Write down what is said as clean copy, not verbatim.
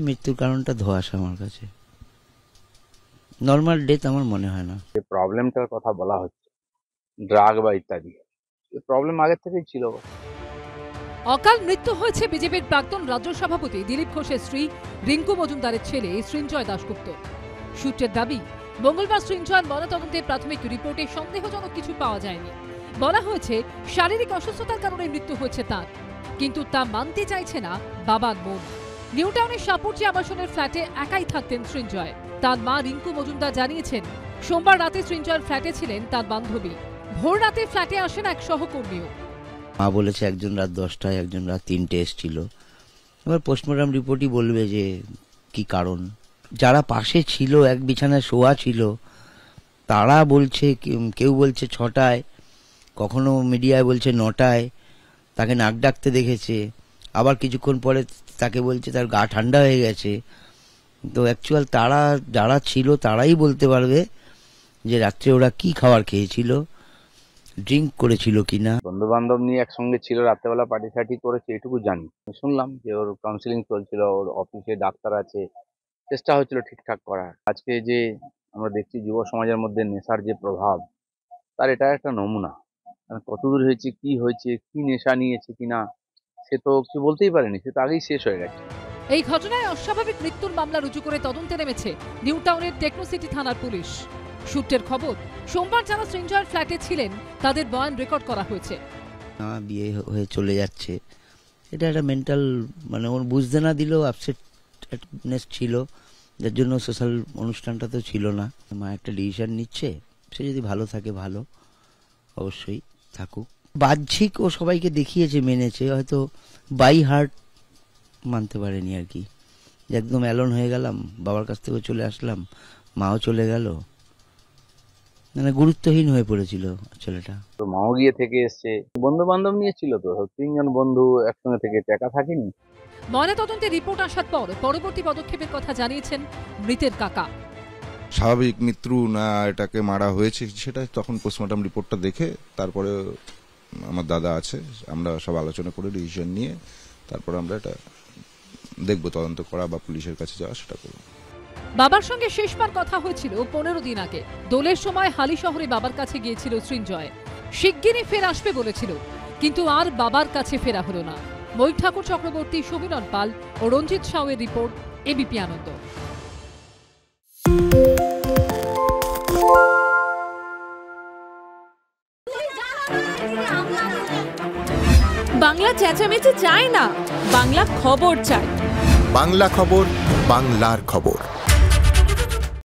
মৃত্যুর কারণটা ধোঁয়াশা আমার কাছে, নর্মাল ডেথ আমার মনে হয় না। যে প্রবলেমটার কথা বলা হচ্ছে, ড্রাগ বা ইত্যাদি, প্রবলেম আগের থেকেই ছিল। অকাল মৃত্যু হয়েছে বিজেপির প্রাক্তন রাজ্য সভাপতি দিলীপ ঘোষের স্ত্রী রিঙ্কু মজুমদারের ছেলে সৃঞ্জয় দাশগুপ্ত। সূত্রের দাবি, মঙ্গলবার সৃঞ্জয়ের ময়নাতদন্তের প্রাথমিক রিপোর্টে সন্দেহজনক কিছু পাওয়া যায়নি। বলা হয়েছে শারীরিক অসুস্থতার কারণে মৃত্যু হয়েছে তার, কিন্তু তা মানতে চাইছে না বাবার মন। নিউ টাউনের সাপুরজি আবাসনের ফ্ল্যাটে একাই থাকতেন সৃঞ্জয়। তার মা রিঙ্কু মজুমদার জানিয়েছেন, সোমবার রাতে সৃঞ্জয়ের ফ্ল্যাটে ছিলেন তার বান্ধবী। ভোর রাতে ফ্ল্যাটে আসেন এক সহকর্মীও। মা বলেছে একজন রাত 10টায়, একজন রাত 3টে এসেছিল। এবার পোস্টমর্টম রিপোর্টই বলবে যে কি কারণ। যারা পাশে ছিল, এক বিছানায় শোয়া ছিল, তারা বলছে, কেউ বলছে 6টায়, কখনো মিডিয়ায় বলছে 9টায় তাকে নাক ডাকতে দেখেছে, আবার কিছুক্ষণ পরে তাকে বলছে তার গা ঠান্ডা হয়ে গেছে। তো অ্যাকচুয়াল তারা যারা ছিল তারাই বলতে পারবে যে রাত্রে ওরা কি খাবার খেয়েছিল, ড্রিঙ্ক করেছিল কিনা। বন্ধু বান্ধব নিয়ে একসঙ্গে ছিল, রাত্রেবেলা পার্টি সার্টি করেছে, এটুকু জানি। শুনলাম যে ওর কাউন্সিলিং চলছিল, ওর অফিসে ডাক্তার আছে, চেষ্টা হচ্ছিল ঠিকঠাক করার। আজকে যে আমরা দেখছি যুব সমাজের মধ্যে নেশার যে প্রভাব, তার এটা একটা নমুনা। কতদূর হয়েছে, কি নেশা নিয়েছে কিনা, সে তো কিছু বলতেই পারেনি, সে তো আগেই শেষ হয়ে গেছে। এই ঘটনায় অস্বাভাবিক মৃত্যুর মামলা রুজু করে তদন্তে নেমেছে নিউ টাউনের টেকনোসিটি থানার পুলিশ। সূত্রের খবর, সোমবার যারা সৃঞ্জয়ের ফ্ল্যাটে ছিলেন তাদের বয়ান রেকর্ড করা হয়েছে। বিয়ে হয়ে চলে যাচ্ছে, এটা একটা মেন্টাল, মানে ওর বুঝতে না দিলেও আপসেটনেস ছিল, যার জন্য সোশ্যাল অনুষ্ঠানটা তো ছিল না। মা একটা ডিসিশন নিচ্ছে, সে যদি ভালো থাকে ভালো, অবশ্যই থাকুক। বাহ্যিক ও সবাইকে দেখিয়েছে, মেনেছে, হয়তো বাই হার্ট মানতে পারেনি আর কি, যে একদম অ্যালোন হয়ে গেলাম, বাবার কাছ থেকে চলে আসলাম, মাও চলে গেল, মানে গুরুত্বহীন হয়ে পড়েছিল ছেলেটা। তো মাও গিয়ে থেকে এসছে, বন্ধু বান্ধব নিয়ে ছিল, তো 3জন বন্ধু একসঙ্গে থেকে একা থাকেনি। ময়নাতদন্তের রিপোর্ট আসার পর পরবর্তী পদক্ষেপের কথা জানিয়েছেন মৃতের কাকা। স্বাভাবিক মৃত্যু না এটাকে মারা হয়েছে সেটা তখন পোস্টমর্টম রিপোর্টটা দেখে তারপরে আমার দাদা আছে, আমরা সব আলোচনা করে ডিসিশন নিয়ে তারপর আমরা এটা দেখবো, তদন্ত করা বা পুলিশের কাছে যাওয়া সেটা করবো। বাবার সঙ্গে শেষবার কথা হয়েছিল 15 দিন আগে। দোলের সময় হালি শহরে বাবার কাছে গিয়েছিল সৃঞ্জয়। শিগগিরই ফের আসবে বলেছিল, কিন্তু আর বাবার কাছে ফেরা হলো না। মৈক ঠাকুর চক্রবর্তী, সুবিনন পাল ও রঞ্জিত সাউয়ের রিপোর্ট, এবিপি আনন্দ। বাংলা চেঁচামেচি চায় না, বাংলা খবর চাই। বাংলা খবর, বাংলার খবর।